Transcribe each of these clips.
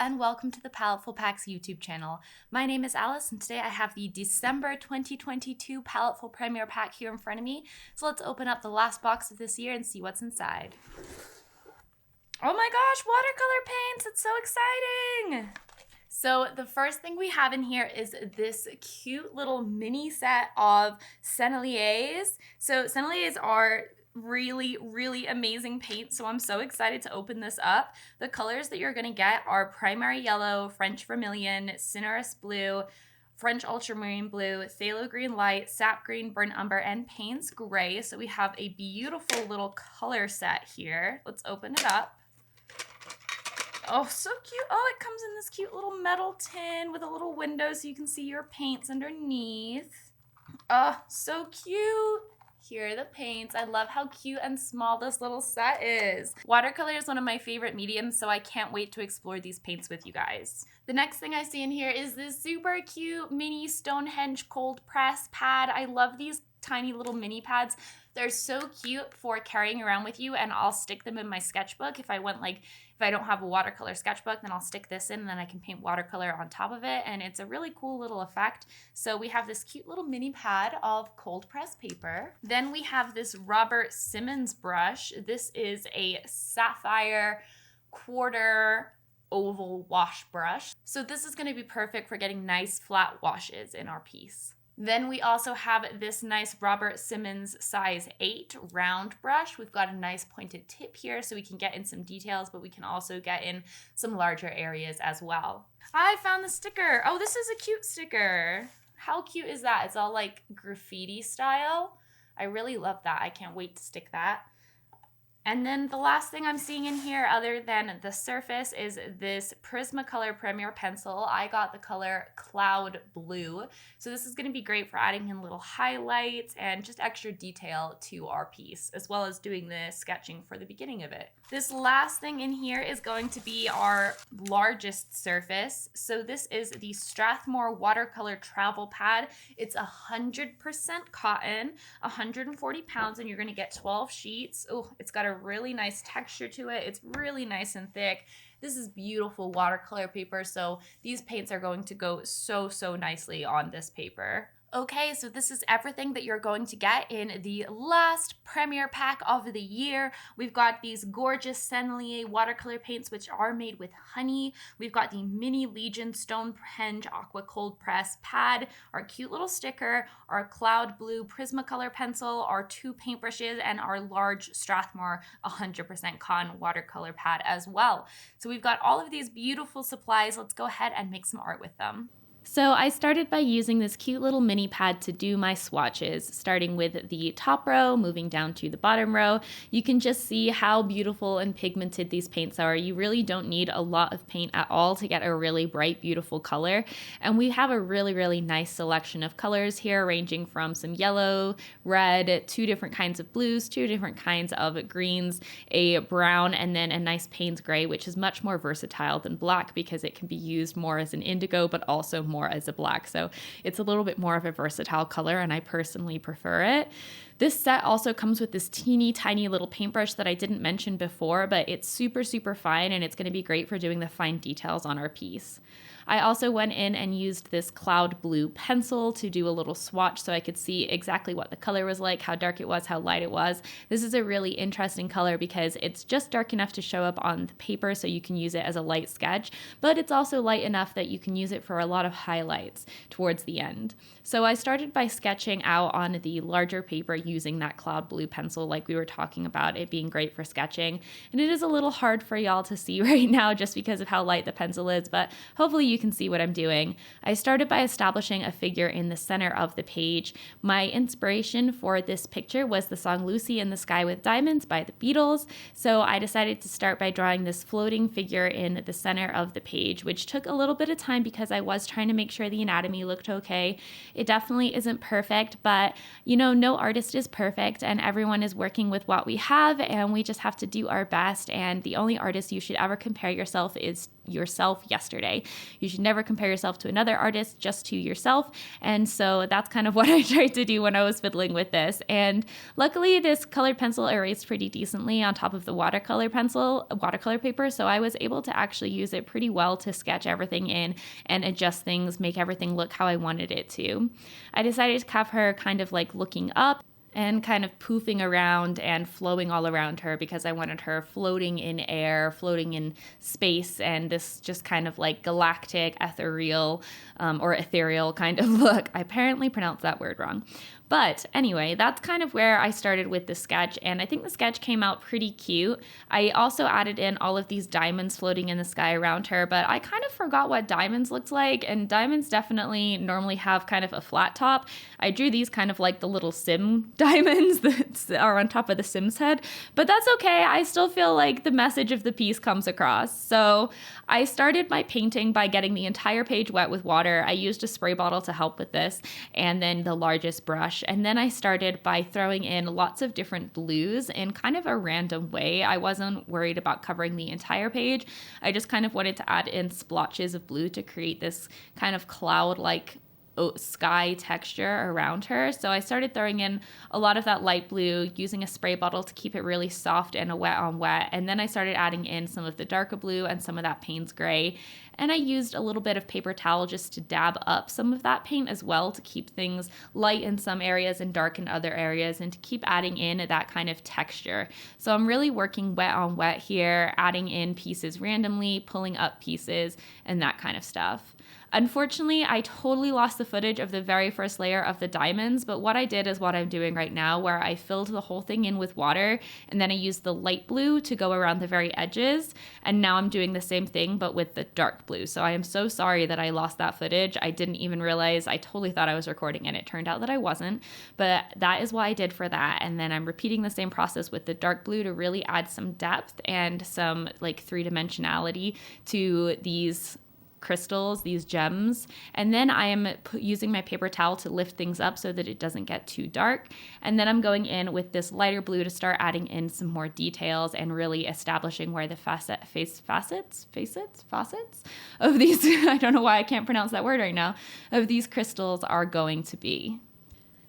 and welcome to the Paletteful Packs YouTube channel. My name is Alice and today I have the December 2022 Paletteful Premier Pack here in front of me. So let's open up the last box of this year and see what's inside. Oh my gosh, watercolor paints! It's so exciting! So the first thing we have in here is this cute little mini set of Senneliers. So Senneliers are really amazing paint, so I'm so excited to open this up. The colors that you're gonna get are Primary Yellow, French Vermilion, Cineris Blue, French Ultramarine Blue, Phthalo Green Light, Sap Green, Burnt Umber, and Payne's Gray. So we have a beautiful little color set here. Let's open it up. Oh, so cute. Oh, it comes in this cute little metal tin with a little window so you can see your paints underneath. Oh, so cute. Here are the paints. I love how cute and small this little set is. Watercolor is one of my favorite mediums, so I can't wait to explore these paints with you guys. The next thing I see in here is this super cute mini Stonehenge cold press pad. I love these tiny little mini pads. They're so cute for carrying around with you, and I'll stick them in my sketchbook. If I don't have a watercolor sketchbook, then I'll stick this in and then I can paint watercolor on top of it, and it's a really cool little effect. So we have this cute little mini pad of cold press paper. Then we have this Robert Simmons brush. This is a sapphire quarter oval wash brush. So this is going to be perfect for getting nice flat washes in our piece. Then we also have this nice Robert Simmons size 8 round brush. We've got a nice pointed tip here so we can get in some details, but we can also get in some larger areas as well. I found the sticker. Oh, this is a cute sticker. How cute is that? It's all like graffiti style. I really love that. I can't wait to stick that. And then the last thing I'm seeing in here other than the surface is this Prismacolor Premier pencil. I got the color Cloud Blue. So this is going to be great for adding in little highlights and just extra detail to our piece, as well as doing the sketching for the beginning of it. This last thing in here is going to be our largest surface. So this is the Strathmore Watercolor Travel Pad. It's 100% cotton, 140 pounds, and you're going to get 12 sheets. Oh, it's got a really nice texture to it. It's really nice and thick. This is beautiful watercolor paper, so these paints are going to go so nicely on this paper. Okay, so this is everything that you're going to get in the last Premier Pack of the year. We've got these gorgeous Sennelier watercolor paints, which are made with honey. We've got the Mini Legion Stonehenge Aqua Cold Press pad, our cute little sticker, our Cloud Blue Prismacolor pencil, our 2 paintbrushes, and our large Strathmore 100% cotton watercolor pad as well. So we've got all of these beautiful supplies. Let's go ahead and make some art with them. So I started by using this cute little mini pad to do my swatches, starting with the top row, moving down to the bottom row. You can just see how beautiful and pigmented these paints are. You really don't need a lot of paint at all to get a really bright, beautiful color. And we have a really nice selection of colors here, ranging from some yellow, red, 2 different kinds of blues, 2 different kinds of greens, a brown, and then a nice Payne's Gray, which is much more versatile than black because it can be used more as an indigo, but also more as a black. So it's a little bit more of a versatile color, and I personally prefer it. This set also comes with this teeny tiny little paintbrush that I didn't mention before, but it's super fine, and it's going to be great for doing the fine details on our piece. I also went in and used this Cloud Blue pencil to do a little swatch so I could see exactly what the color was like, how dark it was, how light it was. This is a really interesting color because it's just dark enough to show up on the paper so you can use it as a light sketch, but it's also light enough that you can use it for a lot of highlights towards the end. So I started by sketching out on the larger paper using that Cloud Blue pencil like we were talking about, it being great for sketching. And it is a little hard for y'all to see right now just because of how light the pencil is, but hopefully you can see what I'm doing. I started by establishing a figure in the center of the page. My inspiration for this picture was the song Lucy in the Sky with Diamonds by the Beatles, so I decided to start by drawing this floating figure in the center of the page, which took a little bit of time because I was trying to make sure the anatomy looked okay. It definitely isn't perfect, but you know, no artist is perfect and everyone is working with what we have, and we just have to do our best, and the only artist you should ever compare yourself yourself yesterday. You should never compare yourself to another artist, just to yourself. And so that's kind of what I tried to do when I was fiddling with this. And luckily this colored pencil erased pretty decently on top of the watercolor paper. So I was able to actually use it pretty well to sketch everything in and adjust things, make everything look how I wanted it to. I decided to have her kind of like looking up and kind of poofing around and flowing all around her because I wanted her floating in air, floating in space, and this just kind of like galactic, ethereal, or ethereal kind of look. I apparently pronounced that word wrong. But anyway, that's kind of where I started with the sketch, and I think the sketch came out pretty cute. I also added in all of these diamonds floating in the sky around her, but I kind of forgot what diamonds looked like, and diamonds definitely normally have kind of a flat top. I drew these kind of like the little sim diamonds that are on top of the Sim's head, but that's okay. I still feel like the message of the piece comes across. So I started my painting by getting the entire page wet with water. I used a spray bottle to help with this, and then the largest brush. And then I started by throwing in lots of different blues in kind of a random way. I wasn't worried about covering the entire page. I just kind of wanted to add in splotches of blue to create this kind of cloud-like sky texture around her. So I started throwing in a lot of that light blue, using a spray bottle to keep it really soft and a wet on wet. And then I started adding in some of the darker blue and some of that Payne's gray. And I used a little bit of paper towel just to dab up some of that paint as well to keep things light in some areas and dark in other areas and to keep adding in that kind of texture. So I'm really working wet on wet here, adding in pieces randomly, pulling up pieces, and that kind of stuff. Unfortunately, I totally lost the footage of the very first layer of the diamonds, but what I did is what I'm doing right now, where I filled the whole thing in with water, and then I used the light blue to go around the very edges, and now I'm doing the same thing, but with the dark blue. So I am so sorry that I lost that footage. I didn't even realize. I totally thought I was recording, and it turned out that I wasn't, but that is what I did for that. And then I'm repeating the same process with the dark blue to really add some depth and some like three-dimensionality to these crystals, these gems. And then I am using my paper towel to lift things up so that it doesn't get too dark. And then I'm going in with this lighter blue to start adding in some more details and really establishing where the facets of these, I don't know why I can't pronounce that word right now, of these crystals are going to be.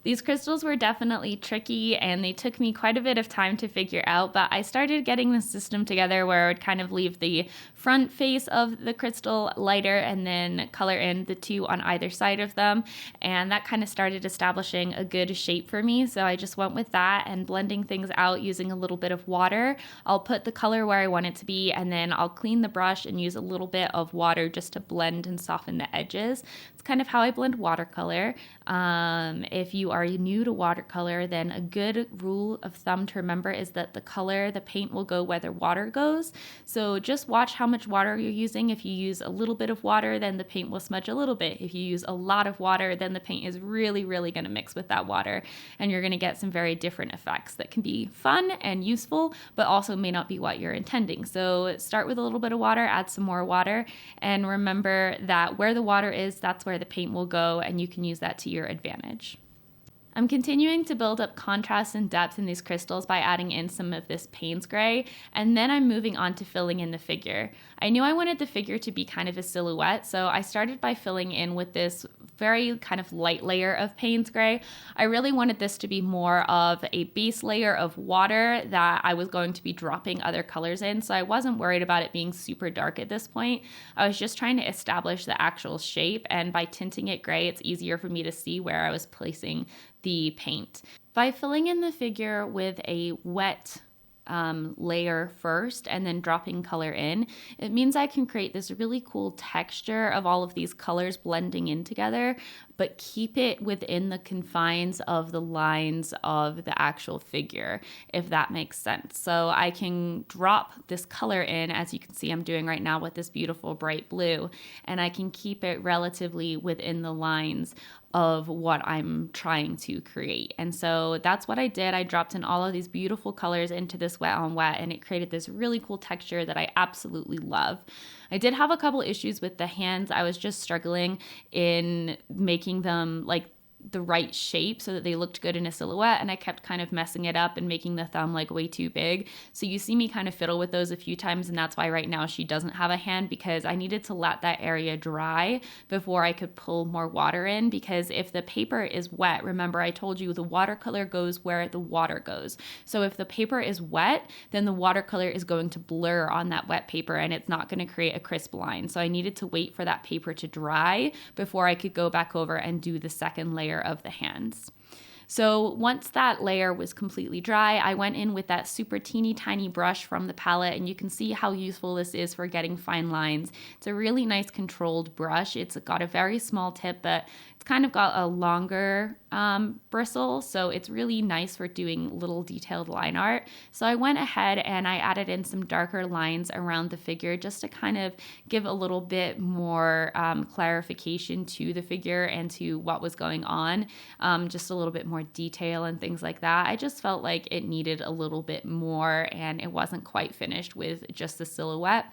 These crystals were definitely tricky and they took me quite a bit of time to figure out, but I started getting the system together where I would kind of leave the front face of the crystal lighter and then color in the two on either side of them, and that kind of started establishing a good shape for me. So I just went with that and blending things out using a little bit of water. I'll put the color where I want it to be, and then I'll clean the brush and use a little bit of water just to blend and soften the edges. It's kind of how I blend watercolor. If you are new to watercolor, then a good rule of thumb to remember is that the paint will go where the water goes. So just watch how much water you're using. If you use a little bit of water, then the paint will smudge a little bit. If you use a lot of water, then the paint is really, really going to mix with that water, and you're going to get some very different effects that can be fun and useful, but also may not be what you're intending. So start with a little bit of water, add some more water, and remember that where the water is, that's where the paint will go, and you can use that to your advantage. I'm continuing to build up contrast and depth in these crystals by adding in some of this Payne's gray, and then I'm moving on to filling in the figure. I knew I wanted the figure to be kind of a silhouette, so I started by filling in with this very kind of light layer of Payne's gray. I really wanted this to be more of a base layer of water that I was going to be dropping other colors in, so I wasn't worried about it being super dark at this point. I was just trying to establish the actual shape, and by tinting it gray, it's easier for me to see where I was placing the paint. By filling in the figure with a wet layer first and then dropping color in, it means I can create this really cool texture of all of these colors blending in together, but keep it within the confines of the lines of the actual figure, if that makes sense. So I can drop this color in, as you can see I'm doing right now with this beautiful bright blue, and I can keep it relatively within the lines of what I'm trying to create. And so that's what I did. I dropped in all of these beautiful colors into this wet on wet, and it created this really cool texture that I absolutely love. I did have a couple issues with the hands. I was just struggling in making them like the right shape so that they looked good in a silhouette, and I kept kind of messing it up and making the thumb like way too big. So you see me kind of fiddle with those a few times, and that's why right now she doesn't have a hand, because I needed to let that area dry before I could pull more water in, because if the paper is wet, remember I told you the watercolor goes where the water goes. So if the paper is wet, then the watercolor is going to blur on that wet paper and it's not going to create a crisp line. So I needed to wait for that paper to dry before I could go back over and do the second layer of the hands. So once that layer was completely dry, I went in with that super teeny tiny brush from the palette, and you can see how useful this is for getting fine lines. It's a really nice controlled brush. It's got a very small tip, but it's kind of got a longer bristle, so it's really nice for doing little detailed line art. So I went ahead and I added in some darker lines around the figure just to kind of give a little bit more clarification to the figure and to what was going on, just a little bit more detail and things like that. I just felt like it needed a little bit more and it wasn't quite finished with just the silhouette.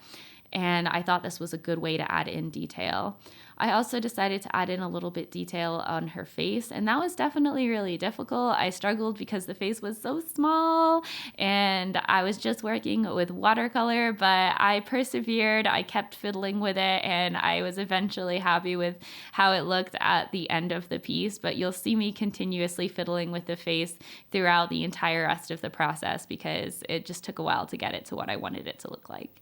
And I thought this was a good way to add in detail. I also decided to add in a little bit detail on her face, and that was definitely really difficult. I struggled because the face was so small and I was just working with watercolor, but I persevered. I kept fiddling with it and I was eventually happy with how it looked at the end of the piece. But you'll see me continuously fiddling with the face throughout the entire rest of the process because it just took a while to get it to what I wanted it to look like.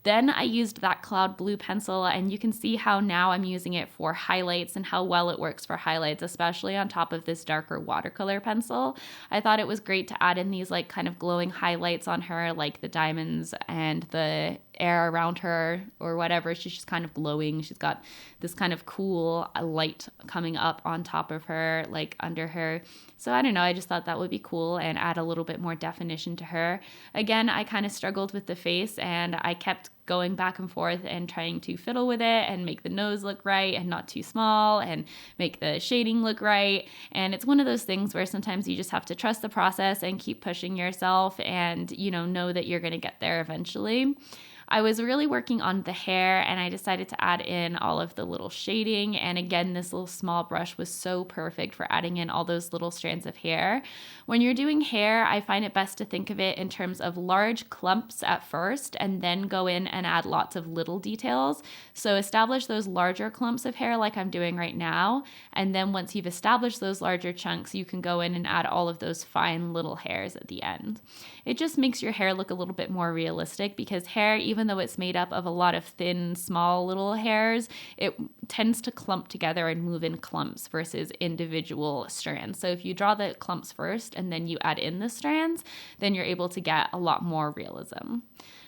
Then I used that cloud blue pencil, and you can see how now I'm using it for highlights and how well it works for highlights, especially on top of this darker watercolor pencil. I thought it was great to add in these like kind of glowing highlights on her, like the diamonds and the air around her or whatever. She's just kind of glowing. She's got this kind of cool light coming up on top of her, like under her. So I don't know, I just thought that would be cool and add a little bit more definition to her. Again, I kind of struggled with the face and I kept going back and forth and trying to fiddle with it and make the nose look right and not too small and make the shading look right. And it's one of those things where sometimes you just have to trust the process and keep pushing yourself and, know that you're going to get there eventually. I was really working on the hair and I decided to add in all of the little shading. And again, this little small brush was so perfect for adding in all those little strands of hair. When you're doing hair, I find it best to think of it in terms of large clumps at first and then go in and add lots of little details. So establish those larger clumps of hair like I'm doing right now. And then once you've established those larger chunks, you can go in and add all of those fine little hairs at the end. It just makes your hair look a little bit more realistic because hair, even though it's made up of a lot of thin, small little hairs, it tends to clump together and move in clumps versus individual strands. So if you draw the clumps first and then you add in the strands, then you're able to get a lot more realism.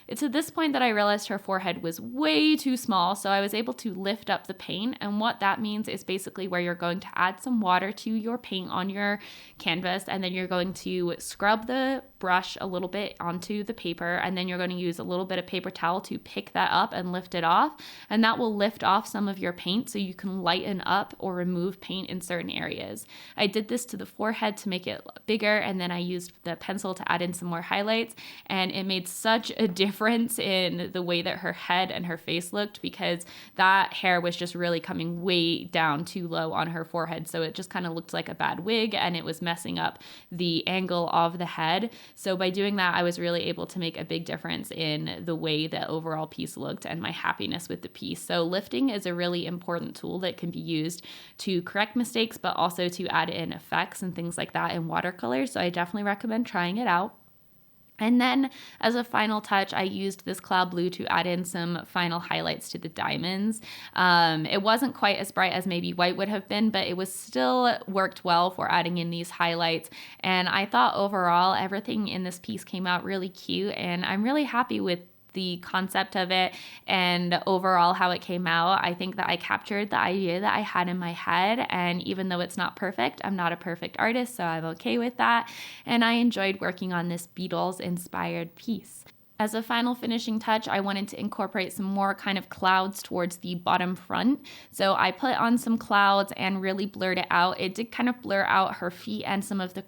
It's at this point that I realized her forehead was way too small, so I was able to lift up the paint, and what that means is basically where you're going to add some water to your paint on your canvas, and then you're going to scrub the brush a little bit onto the paper, and then you're going to use a little bit of paper towel to pick that up and lift it off, and that will lift off some of your paint so you can lighten up or remove paint in certain areas. I did this to the forehead to make it bigger, and then I used the pencil to add in some more highlights, and it made such a difference in the way that her head and her face looked because that hair was just really coming way down too low on her forehead. So it just kind of looked like a bad wig and it was messing up the angle of the head. So by doing that, I was really able to make a big difference in the way the overall piece looked and my happiness with the piece. So lifting is a really important tool that can be used to correct mistakes, but also to add in effects and things like that in watercolor. So I definitely recommend trying it out. And then as a final touch, I used this cloud blue to add in some final highlights to the diamonds. It wasn't quite as bright as maybe white would have been, but it was still worked well for adding in these highlights. And I thought overall everything in this piece came out really cute, and I'm really happy with the concept of it and overall how it came out. I think that I captured the idea that I had in my head, and even though it's not perfect, I'm not a perfect artist, so I'm okay with that. And I enjoyed working on this Beatles inspired piece. As a final finishing touch, I wanted to incorporate some more kind of clouds towards the bottom front. So I put on some clouds and really blurred it out. It did kind of blur out her feet and some of the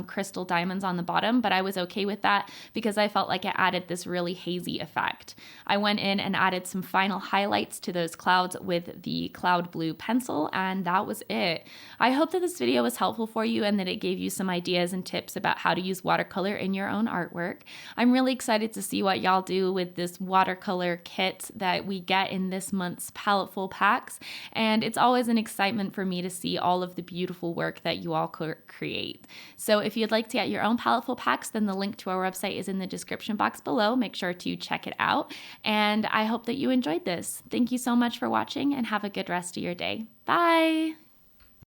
crystal diamonds on the bottom, but I was okay with that because I felt like it added this really hazy effect. I went in and added some final highlights to those clouds with the cloud blue pencil, and that was it. I hope that this video was helpful for you and that it gave you some ideas and tips about how to use watercolor in your own artwork. I'm really excited to see what y'all do with this watercolor kit that we get in this month's Paletteful packs, and it's always an excitement for me to see all of the beautiful work that you all create. So if you'd like to get your own Paletteful packs, then the link to our website is in the description box below. Make sure to check it out, and I hope that you enjoyed this. Thank you so much for watching, and have a good rest of your day. Bye!